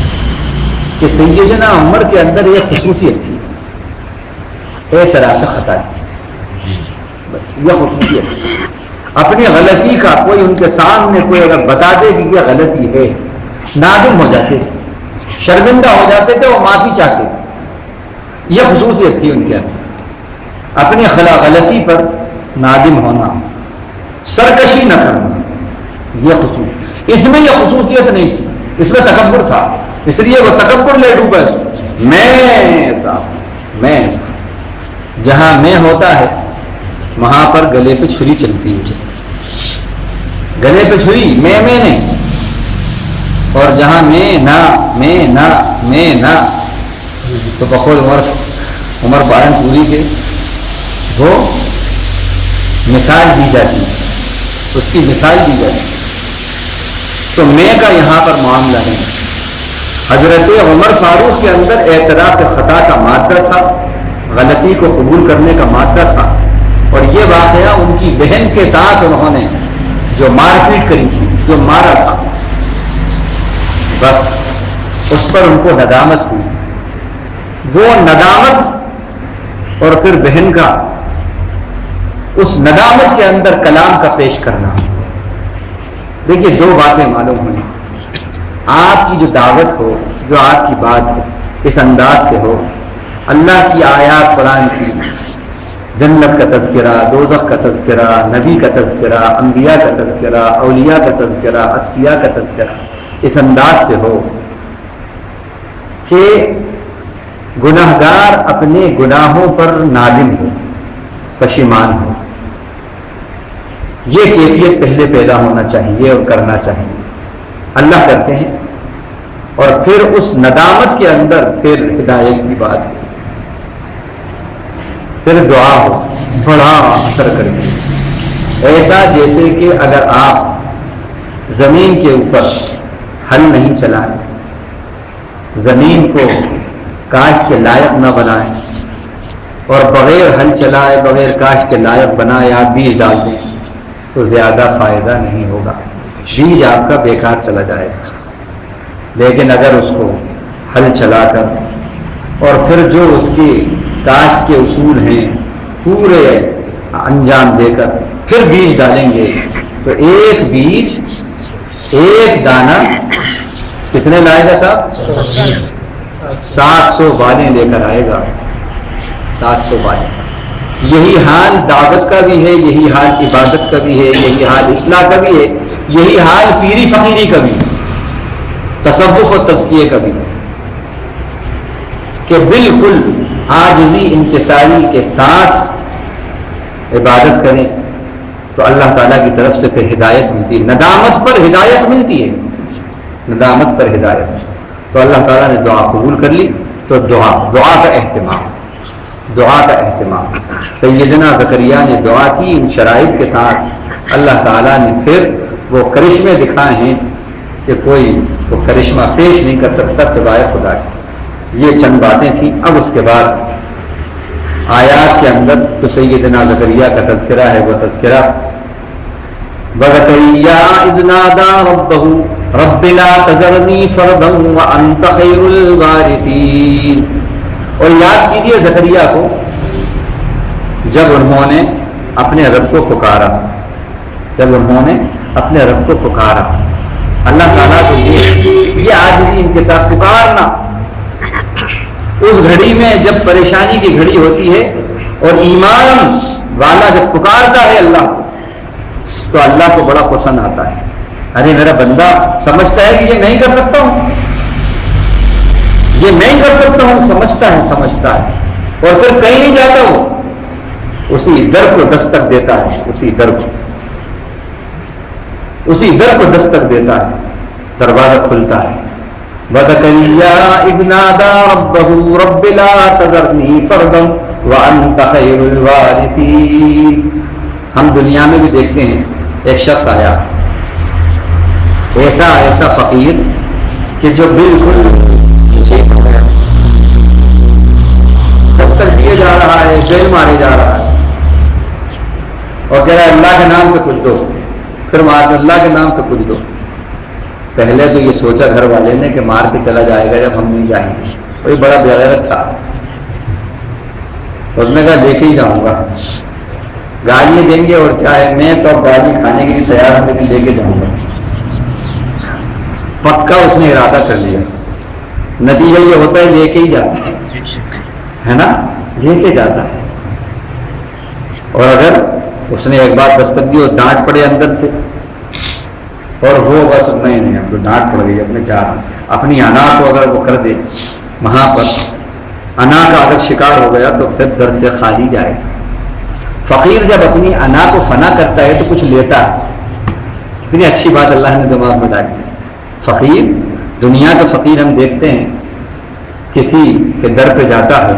کہ سیدنا عمر کے اندر یہ خصوصیت تھی، اعتراف خطا تھی، بس یہ خصوصیت تھی. اپنی غلطی کا کوئی ان کے سامنے کوئی اگر بتا دے کہ یہ غلطی ہے، نادم ہو جاتے تھے، شرمندہ ہو جاتے تھے، وہ معافی چاہتے تھے۔ یہ خصوصیت تھی ان کے اندر، اپنی غلطی پر نادم ہونا، سرکشی نہ کرنا، یہ خصوصیت۔ اس میں یہ خصوصیت نہیں تھی، اس میں تکبر تھا، اس لیے وہ تکبر لے ڈوبا، میں ایسا، میں ایسا۔ جہاں میں ہوتا ہے وہاں پر گلے پہ چھری چلتی ہے، گلے پہ چھری، میں نہیں۔ اور جہاں میں نہ تو بقول عمر بارن پوری کے وہ مثال دی جاتی ہے، اس کی مثال دی جاتی ہے۔ تو میں کا یہاں پر معاملہ ہے۔ حضرت عمر فاروق کے اندر اعتراف خطا کا مادہ تھا، غلطی کو قبول کرنے کا مادہ تھا، اور یہ واقعہ ان کی بہن کے ساتھ انہوں نے جو مار پیٹ کری تھی، جو مارا تھا، بس اس پر ان کو ندامت ہوئی۔ وہ ندامت اور پھر بہن کا اس ندامت کے اندر کلام کا پیش کرنا۔ دیکھیے دو باتیں معلوم ہوئی، آپ کی جو دعوت ہو، جو آپ کی بات ہو، اس انداز سے ہو، اللہ کی آیات قرآن کی، جنت کا تذکرہ، دوزخ کا تذکرہ، نبی کا تذکرہ، انبیاء کا تذکرہ، اولیاء کا تذکرہ، اصفیاء کا تذکرہ، اس انداز سے ہو کہ گناہگار اپنے گناہوں پر نادم ہو، پشیمان ہو۔ یہ کیفیت پہلے پیدا ہونا چاہیے اور کرنا چاہیے۔ اللہ کرتے ہیں، اور پھر اس ندامت کے اندر پھر ہدایت کی بات ہو، پھر دعا ہو، بڑا اثر کرتی، ایسا جیسے کہ اگر آپ زمین کے اوپر ہل نہیں چلائیں، زمین کو کاشت کے لائق نہ بنائیں، اور بغیر ہل چلائے، بغیر کاشت کے لائق بنائے آپ بیج ڈال دیں تو زیادہ فائدہ نہیں ہوگا، بیج آپ کا بیکار چلا جائے گا۔ لیکن اگر اس کو ہل چلا کر اور پھر جو اس کی کاشت کے اصول ہیں پورے انجام دے کر پھر بیج ڈالیں گے تو ایک بیج، ایک دانہ کتنے لائے گا صاحب؟ 700 بالیں لے کر آئے گا، 700 بالیں۔ یہی حال دعوت کا بھی ہے، یہی حال عبادت کا بھی ہے، یہی حال اصلاح کا بھی ہے، یہی حال پیری فقیری کا بھی ہے، تصوف و تزکیے کا بھی، کہ بالکل عاجزی انکساری کے ساتھ عبادت کریں تو اللہ تعالیٰ کی طرف سے پھر ہدایت ملتی ہے۔ ندامت پر ہدایت ملتی ہے، ندامت پر ہدایت۔ تو اللہ تعالیٰ نے دعا قبول کر لی، تو دعا کا اہتمام، دعا کا اہتمام۔ سیدنا زکریا نے دعا کی ان شرائط کے ساتھ، اللہ تعالیٰ نے پھر وہ کرشمے دکھائے ہیں کہ کوئی وہ کرشمہ پیش نہیں کر سکتا سوائے خدا کے۔ یہ چند باتیں تھیں۔ اب اس کے بعد آیات کے اندر جو سیدنا زکریا کا تذکرہ ہے وہ تذکرہ وَزَكَرِيَّا إِذْ نَادَى رَبَّهُ رَبِّ لَا تَذَرْنِي فَرْدًا وَأَنْتَ خَيْرُ الْوَارِثِينَ۔ اور یاد کیجئے زکریا کو جب انہوں نے اپنے رب کو پکارا، جب انہوں نے اپنے رب کو پکارا، اللہ تعالیٰ کو یہ عاجزی ان کے ساتھ پکارنا، اس گھڑی میں جب پریشانی کی گھڑی ہوتی ہے اور ایمان والا جب پکارتا ہے اللہ کو تو اللہ کو بڑا پسند آتا ہے۔ ارے میرا بندہ سمجھتا ہے کہ یہ میں ہی کر سکتا ہوں، یہ میں ہی کر سکتا ہوں، سمجھتا ہے، اور پھر کہیں نہیں جاتا، وہ اسی در کو دستک دیتا ہے، اسی در کو دستک دیتا ہے، دروازہ کھلتا ہے۔ وَزَكَرِيَّا إِذْ نَادَى رَبَّهُ رَبِّ لَا تَذَرْنِي فَرْدًا وَأَنْتَ خَيْرُ الْوَارِثِينَ۔ ہم دنیا میں بھی دیکھتے ہیں ایک شخص آیا، ایسا فقیر کہ جو بالکل پیچھے ہو گیا، دستک دیے جا رہا ہے، بیل مارے جا رہا ہے، اور کہہ رہا ہے اللہ کے نام پہ کچھ دو، پھر مار اللہ کے نام پہ کچھ دو۔ پہلے تو یہ سوچا گھر والے نے کہ مار کے چلا جائے گا جب ہم نہیں جائیں گے، کوئی بڑا بے غیرت تھا، اس نے کہا لے کے ہی جاؤں گا، گالیاں دیں گے اور کیا ہے، میں تو اب گالی کھانے کے لیے تیار ہوں لیکن لے کے جاؤں گا، پکا اس نے ارادہ کر لیا، نتیجہ یہ ہوتا ہے لے کے ہی جاتا ہے نا، لے کے جاتا ہے۔ اور اگر اس نے ایک بار دستک دی اور ڈانٹ پڑے اندر سے، اور وہ بس نہیں اب تو ڈانٹ پڑ گئی، اپنے چاہ اپنی انا کو اگر وہ کر دے، وہاں پر انا کا اگر شکار ہو گیا تو پھر در سے خالی جائے گا۔ فقیر جب اپنی انا کو فنا کرتا ہے تو کچھ لیتا ہے، کتنی اچھی بات اللہ نے دماغ میں ڈالی۔ فقیر، دنیا کا فقیر ہم دیکھتے ہیں کسی کے در پہ جاتا ہے،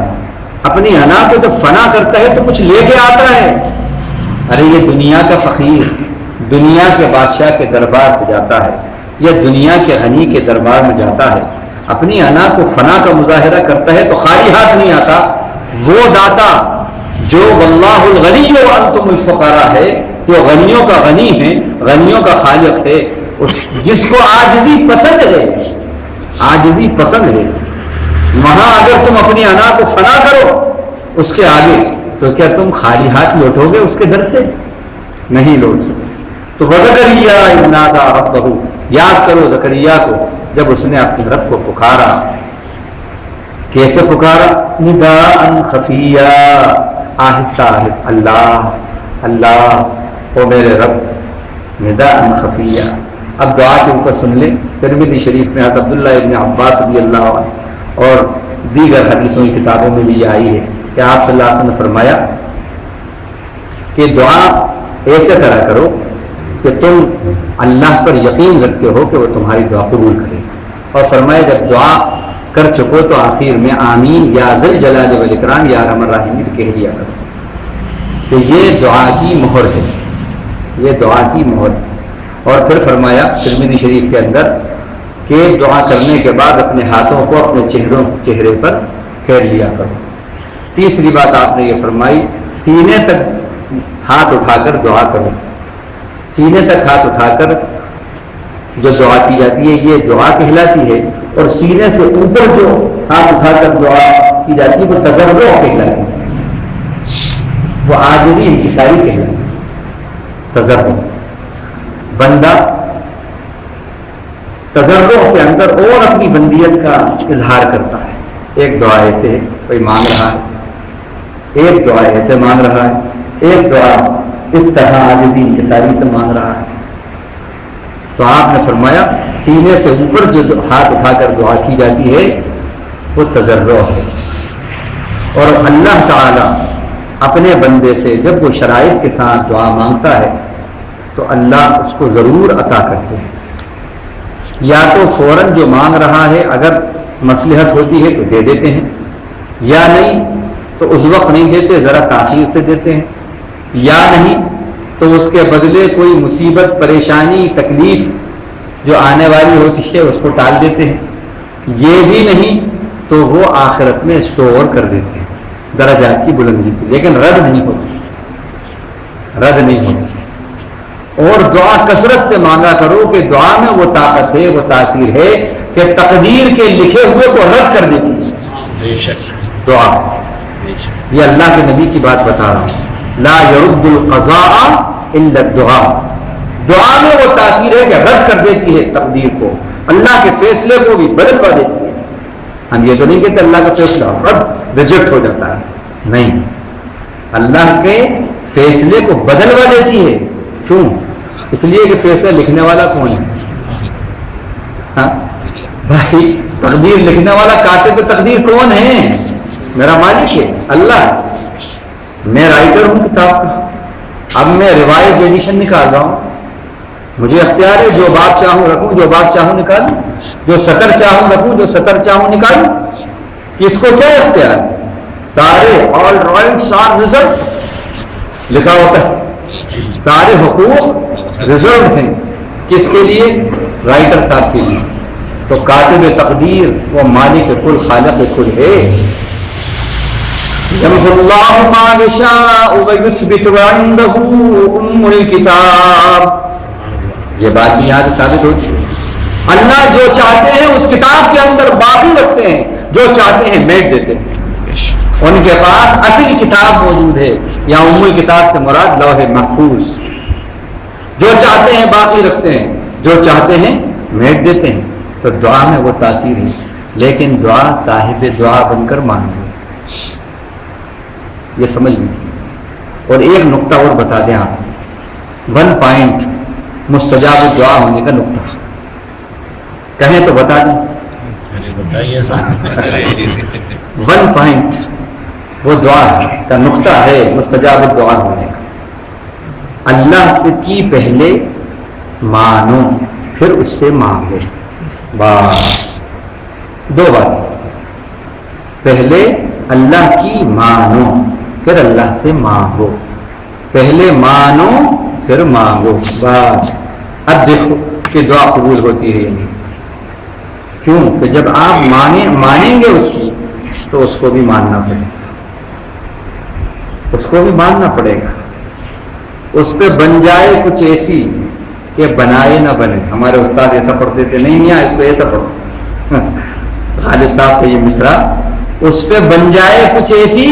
اپنی انا کو جب فنا کرتا ہے تو کچھ لے کے آتا ہے۔ ارے یہ دنیا کا فقیر دنیا کے بادشاہ کے دربار پہ جاتا ہے یا دنیا کے غنی کے دربار میں جاتا ہے، اپنی انا کو فنا کا مظاہرہ کرتا ہے تو خالی ہاتھ نہیں آتا۔ وہ داتا جو واللہ الغنی وانتم الفقراء ہے، جو غنیوں کا غنی ہے، غنیوں کا خالق ہے، جس کو عاجزی پسند ہے، عاجزی پسند ہے، وہاں اگر تم اپنی انا کو فنا کرو اس کے آگے تو کیا تم خالی ہاتھ لوٹو گے اس کے در سے؟ نہیں لوٹ سکتے۔ تو وزکریا اذ نادى ربہ، یاد کرو زکریا کو جب اس نے اپنے رب کو پکارا۔ کیسے پکارا؟ نداء خفیا، آہستہ آہستہ، اللہ اللہ او میرے رب، نداء خفیا۔ اب دعا کے اوپر سن لیں، ترمذی شریف میں حضرت عبداللہ ابن عباس رضی اللہ عنہ اور دیگر حدیثوں کی کتابوں میں بھی یہ آئی ہے کہ آپ صلی اللہ علیہ وسلم نے فرمایا کہ دعا ایسے کرا کرو کہ تم اللہ پر یقین رکھتے ہو کہ وہ تمہاری دعا قبول کرے، اور فرمایا جب دعا کر چکو تو آخر میں آمین یا ذل جلال والاکرام یا ارحم الراحمین کہہ لیا کرو، کہ یہ دعا کی مہر ہے، یہ دعا کی مہر ہے۔ اور پھر فرمایا ترمذی شریف کے اندر کہ دعا کرنے کے بعد اپنے ہاتھوں کو اپنے چہرے پر پھیر لیا کرو۔ تیسری بات آپ نے یہ فرمائی سینے تک ہاتھ اٹھا کر دعا کرو، سینے تک ہاتھ اٹھا کر جو دعا کی جاتی ہے یہ دعا کہلاتی ہے، اور سینے سے اوپر جو ہاتھ اٹھا کر دعا کی جاتی ہے وہ تضرع کہلاتی ہے، وہ عاجزی انکساری کہلاتی ہے۔ تضرع بندہ تضرع کے اندر اور اپنی بندیت کا اظہار کرتا ہے۔ ایک دعا ایسے ہے کوئی مانگ رہا ہے، ایک دعا ایسے مانگ رہا ہے، ایک دعا اس طرح عاجزی انکساری سے مانگ رہا ہے۔ تو آپ نے فرمایا سینے سے اوپر جو ہاتھ اٹھا کر دعا کی جاتی ہے وہ تضرع ہے، اور اللہ تعالی اپنے بندے سے جب وہ شرائط کے ساتھ دعا مانگتا ہے تو اللہ اس کو ضرور عطا کرتے ہیں، یا تو فوراً جو مانگ رہا ہے اگر مصلحت ہوتی ہے تو دے دیتے ہیں، یا نہیں تو اس وقت نہیں دیتے، ذرا تاخیر سے دیتے ہیں، یا نہیں تو اس کے بدلے کوئی مصیبت پریشانی تکلیف جو آنے والی ہوتی ہے اس کو ٹال دیتے ہیں، یہ بھی نہیں تو وہ آخرت میں اسٹور کر دیتے ہیں درجات کی بلندی کی، لیکن رد نہیں ہوتی، رد نہیں ہوتی۔ اور دعا کثرت سے مانگا کرو کہ دعا میں وہ طاقت ہے، وہ تاثیر ہے کہ تقدیر کے لکھے ہوئے کو رد کر دیتی ہے دعا۔ یہ اللہ کے نبی کی بات بتا رہا ہوں، لا يرد القضاء الا الدعاء، دعا میں وہ تاثیر ہے کہ رد کر دیتی ہے تقدیر کو، اللہ کے فیصلے کو بھی بدلوا دیتی ہے۔ ہم یہ تو نہیں کہتے اللہ کا فیصلہ رد ریجیکٹ ہو جاتا ہے، نہیں، اللہ کے فیصلے کو بدلوا دیتی ہے۔ کیوں؟ اس لیے کہ فیصلہ لکھنے والا کون ہے؟ ہاں بھائی، تقدیر لکھنے والا کاتب تقدیر کون ہے؟ میرا مالک ہے اللہ۔ میں رائٹر ہوں کتاب کا، اب میں ریوائز ایڈیشن نکال رہا ہوں، مجھے اختیار ہے جو باب چاہوں رکھوں، جو باب چاہوں نکالوں، جو سطر چاہوں رکھوں، جو سطر چاہوں نکالوں۔ کس کو کیا اختیار؟ سارے آل رائٹس آر ریزروڈ لکھا ہوتا ہے، سارے حقوق ریزرو ہیں، کس کے لیے؟ رائٹر صاحب کے لیے۔ تو کاتب تقدیر وہ مالک کل خالق کل ہے۔ یمحو اللہ ما یشاء ویثبت وعنده ام الکتاب، یہ بات بھی یہاں سے ثابت ہوتی ہے، اللہ جو چاہتے ہیں اس کتاب کے اندر باقی رکھتے ہیں، جو چاہتے ہیں میٹ دیتے ہیں۔ ان کے پاس اصل کتاب موجود ہے، یا ام الکتاب سے مراد لوح محفوظ. جو چاہتے ہیں باقی رکھتے ہیں، جو چاہتے ہیں میٹ دیتے ہیں. تو دعا میں وہ تاثیر ہے، لیکن دعا صاحب دعا بن کر مانگو، یہ سمجھ لیجیے. اور ایک نقطہ اور بتا دیں آپ، 1 پوائنٹ مستجاب دعا ہونے کا نقطہ کہیں تو بتا دیں. بتائیے 1 پوائنٹ وہ دعا کا نقطہ ہے مستجاب دعا ہونے کا. اللہ سے کی پہلے مانو، پھر اس سے مانگو. بس 2 باتیں، پہلے اللہ کی مانو پھر اللہ سے مانگو. پہلے مانو پھر مانگو، بس. اب دیکھو کہ دعا قبول ہوتی ہے یا نہیں. کیوں کہ جب آپ مانیں گے اس کی تو اس کو بھی ماننا پڑے گا، اس کو بھی ماننا پڑے گا. اس پہ بن جائے کچھ ایسی کہ بنائے نہ بنے. ہمارے استاد ایسا پڑھتے تھے، نہیں میاں اس کو ایسا پڑھو. غالب صاحب کا یہ مصرع، اس پہ بن جائے کچھ ایسی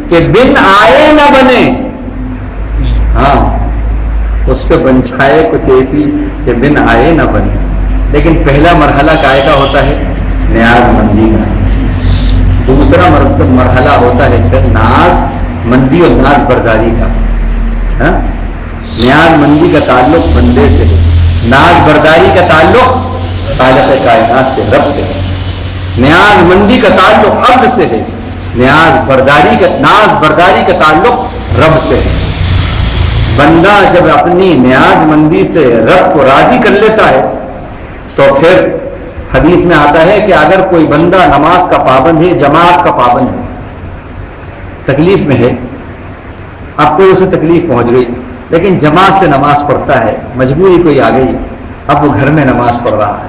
کہ بن آئے نہ بنے. ہاں، اس پہ بن جائے کچھ ایسی کہ بن آئے نہ بنے. لیکن پہلا مرحلہ کائے کا ہوتا ہے؟ نیاز مندی کا. دوسرا مرحلہ ہوتا ہے پھر ناز مندی اور ناز برداری کا. نیاز مندی کا تعلق بندے سے ہے، ناز برداری کا تعلق خالق کائنات سے، رب سے. نیاز مندی کا تعلق عبد سے ہے، ناز برداری کا تعلق رب سے ہے. بندہ جب اپنی نیاز مندی سے رب کو راضی کر لیتا ہے تو پھر حدیث میں آتا ہے کہ اگر کوئی بندہ نماز کا پابند ہے، جماعت کا پابند ہے، تکلیف میں ہے، اب کوئی اسے تکلیف پہنچ گئی لیکن جماعت سے نماز پڑھتا ہے، مجبوری کوئی آ گئی، اب وہ گھر میں نماز پڑھ رہا ہے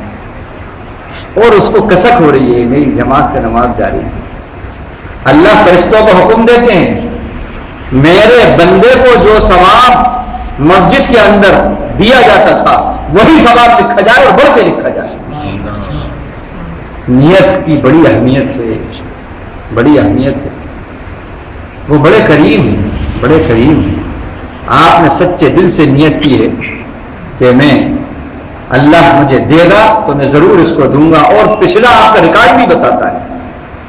اور اس کو کسک ہو رہی ہے میری جماعت سے نماز جاری ہے. اللہ فرشتوں کو حکم دیتے ہیں میرے بندے کو جو ثواب مسجد کے اندر دیا جاتا تھا وہی ثواب لکھا جائے اور بڑھ کے لکھا جائے. نیت کی بڑی اہمیت ہے، بڑی اہمیت ہے. وہ بڑے کریم ہیں، بڑے کریم ہیں. آپ نے سچے دل سے نیت کی ہے کہ میں اللہ مجھے دے گا تو میں ضرور اس کو دوں گا. اور پچھلا آپ کا ریکارڈ بھی بتاتا ہے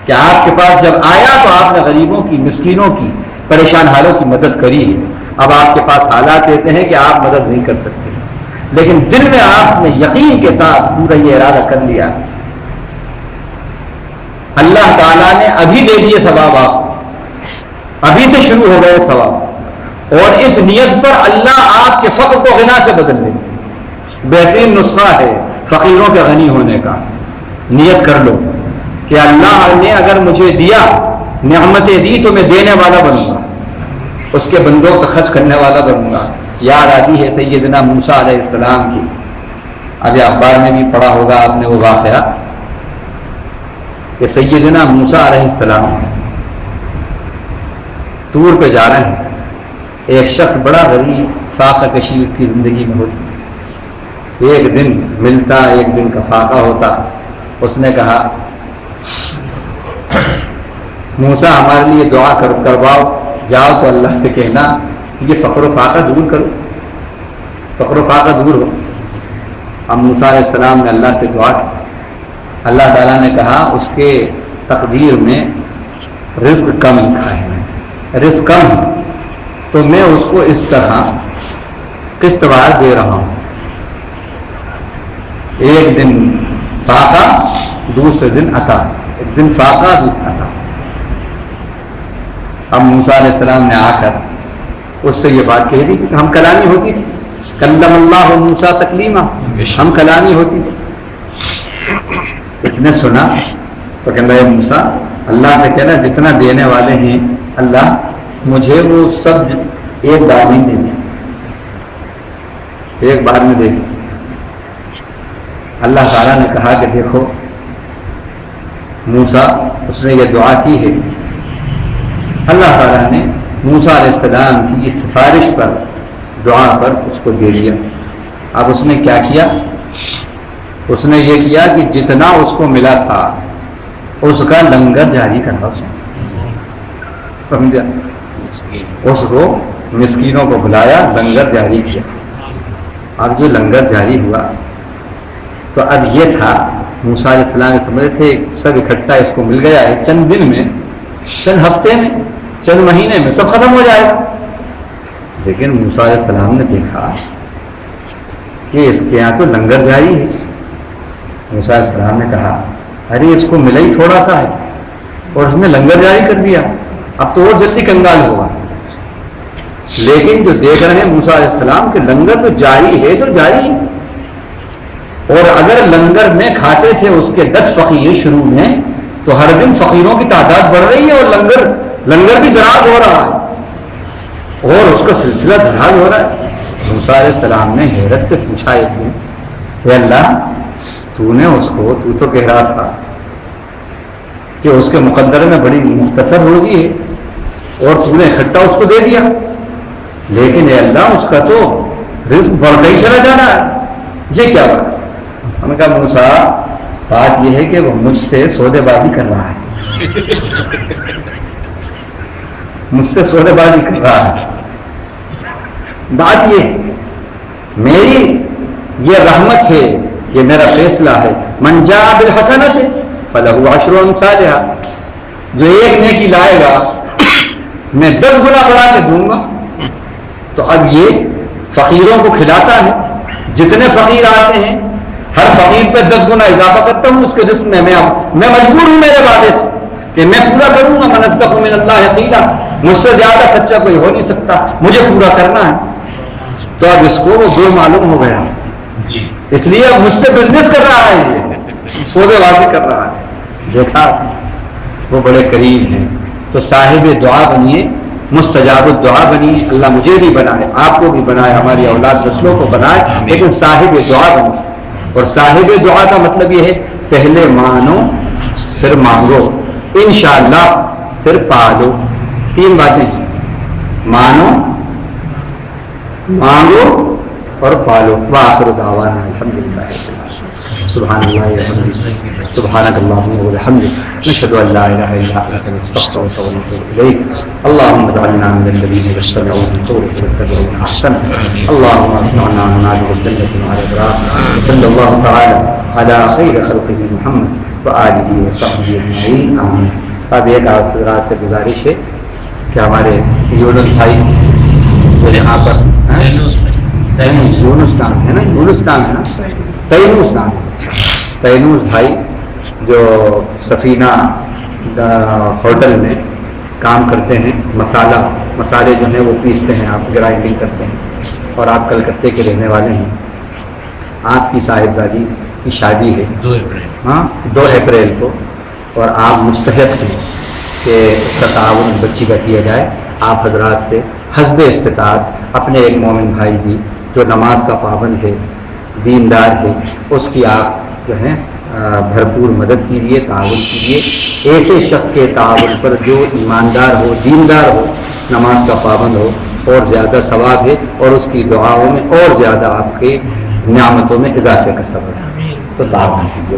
کہ آپ کے پاس جب آیا تو آپ نے غریبوں کی، مسکینوں کی، پریشان حالوں کی مدد کری ہے. اب آپ کے پاس حالات ایسے ہیں کہ آپ مدد نہیں کر سکتے، لیکن دل میں آپ نے یقین کے ساتھ پورا یہ ارادہ کر لیا. اللہ تعالیٰ نے ابھی دے دیے ثواب، آپ ابھی سے شروع ہو گئے ثواب. اور اس نیت پر اللہ آپ کے فقر کو غنا سے بدل دے. بہترین نسخہ ہے فقیروں کے غنی ہونے کا. نیت کر لو کہ اللہ نے اگر مجھے دیا، نعمتیں دی، تو میں دینے والا بنوں گا، اس کے بندوں کا خرچ کرنے والا بنوں گا. یاد آتی ہے سیدنا موسیٰ علیہ السلام کی. ابھی اخبار میں بھی پڑھا ہوگا آپ نے وہ واقعہ کہ سیدنا موسیٰ علیہ السلام طور پہ جا رہے ہیں. ایک شخص بڑا غریب، فاقہ کشی اس کی زندگی میں ہوتی، ایک دن ملتا ایک دن کا فاقہ ہوتا. اس نے کہا موسیٰ ہمارے لیے دعا کرواؤ، جاؤ تو اللہ سے کہنا یہ فقر و فاقہ دور کرو، فقر و فاقہ دور ہو. اب موسیٰ علیہ السلام نے اللہ سے دعا کی. اللہ تعالیٰ نے کہا اس کے تقدیر میں رزق کم لکھا ہے، رزق کم، تو میں اس کو اس طرح قسط وار دے رہا ہوں. ایک دن فاقہ، دوسرے دن عطا، ایک دن فاقہ دوسرا عطا. اب موسیٰ علیہ السلام نے آ کر اس سے یہ بات کہہ دی کہ ہم کلامی ہوتی تھی، کلم اللہ موسیٰ تکلیما، ہم کلامی ہوتی تھی. اس نے سنا تو کہنے لگا موسیٰ اللہ نے کہنا جتنا دینے والے ہیں اللہ مجھے وہ سب ایک بار میں دے دیں، ایک بار میں دے دیں. اللہ تعالیٰ نے کہا کہ دیکھو موسیٰ، اس نے یہ دعا کی ہے. اللہ تعالیٰ نے موسیٰ علیہ السلام کی اس سفارش پر، دعا پر اس کو دے دیا. اب اس نے کیا کیا؟ اس نے یہ کیا کہ جتنا اس کو ملا تھا اس کا لنگر جاری کرا اس نے. سمجھا؟ اس کو مسکینوں کو بلایا، لنگر جاری کیا۔ اب جو لنگر جاری ہوا تو اب یہ تھا، موسیٰ علیہ السلام سمجھ رہے تھے سب اکٹھا اس کو مل گیا ہے، چند دن میں، چند ہفتے میں، چند مہینے میں سب ختم ہو جائے گا۔ لیکن موسیٰ علیہ السلام نے دیکھا کہ اس کے یہاں تو لنگر جاری ہے۔ موسیٰ علیہ السلام نے کہا ارے اس کو ملا ہی تھوڑا سا ہے اور اس نے لنگر جاری کر دیا، اب تو اور جلدی کنگال ہوگا۔ لیکن جو دیکھ رہے ہیں موسیٰ علیہ السلام کہ لنگر تو جاری ہے تو جاری ہے، اور اگر لنگر میں کھاتے تھے اس کے 10 فقیر شروع میں، تو ہر دن فقیروں کی تعداد بڑھ رہی ہے اور لنگر بھی دراز ہو رہا ہے اور اس کا سلسلہ دراز ہو رہا ہے۔ موسیٰ علیہ السلام نے حیرت سے پوچھا ایک دن، اے اللہ تو نے اس کو، تو کہہ رہا تھا کہ اس کے مقدر میں بڑی مختصر روزی ہے اور تو نے اکٹھا اس کو دے دیا، لیکن اے اللہ اس کا تو رزق بڑھتا ہی چلا جا رہا ہے، یہ کیا بات؟ ہم نے کہا موسیٰ بات یہ ہے کہ وہ مجھ سے سودے بازی کر رہا ہے، مجھ سے سودے بازی کر رہا ہے۔ بات یہ میری یہ رحمت ہے، یہ میرا فیصلہ ہے، من جاء بالحسنۃ فلہ عشر امثالھا، جو ایک نیکی لائے گا میں 10 گنا بڑھا کے دوں گا۔ تو اب یہ فقیروں کو کھلاتا ہے، جتنے فقیر آتے ہیں ہر فقیر پہ 10 گنا اضافہ کرتا ہوں اس کے رزق میں مجبور ہوں میرے وعدے سے کہ میں پورا کروں گا۔ من اصدق من اللہ قیلا، مجھ سے زیادہ سچا کوئی ہو نہیں سکتا، مجھے پورا کرنا ہے۔ تو اب اس کو وہ دو معلوم ہو گیا، اس لیے اب مجھ سے بزنس کر رہا ہے، یہ سودے بازی کر رہا ہے۔ دیکھا وہ بڑے قریب ہیں، تو صاحب دعا بنیے، مستجاب الدعا بنیے۔ اللہ مجھے بھی بنائے، آپ کو بھی بنائے، ہماری اولاد نسلوں کو بنائے، لیکن صاحب دعا بنیے۔ اور صاحب دعا کا مطلب یہ ہے پہلے مانو پھر مانگو، انشاءاللہ پھر پالو۔ 3 باتیں، مانو، مانگو اور پالو۔ وآخر دعوانا الحمدللہ سبحان اللہ وبحمدہ سبحانک اللہم وبحمدک نشہد ان لا الہ الا انت نستغفرک ونتوب الیک۔ اللہم اجعلنا من الذین یستمعون القول فیتبعون احسنہ۔ اللہم اجعلنا منازل الجنۃ مع الابرار۔ صلی اللہ تعالی علی خیر خلقہ محمد وآلہ وصحبہ اجمعین، آمین۔ اب ایک آپ حضرات سے گزارش ہے کہ ہمارے یونس بھائی جو یہاں پر یونس نام ہے نا، یونس نام ہے نا، تینوس نام، تینوس بھائی جو سفینہ ہوٹل میں کام کرتے ہیں، مسالے جو ہیں وہ پیستے ہیں، آپ گرائنڈنگ کرتے ہیں، اور آپ کلکتے کے رہنے والے ہیں۔ آپ کی صاحبزادی کی شادی ہے 2 اپریل کو، اور آپ مستحق ہیں کہ اس کا تعاون اس بچی کا کیا جائے۔ آپ حضرات سے حسب استطاعت اپنے ایک مومن بھائی کی جو نماز کا پابند ہے، دیندار ہے، اس کی آپ جو ہیں بھرپور مدد کیجیے، تعاون کیجیے۔ ایسے شخص کے تعاون پر جو ایماندار ہو، دیندار ہو، نماز کا پابند ہو، اور زیادہ ثواب ہے، اور اس کی دعاؤں میں اور زیادہ آپ کے نعمتوں میں اضافے کا سبب ہے۔ تو تعاون کیجیے۔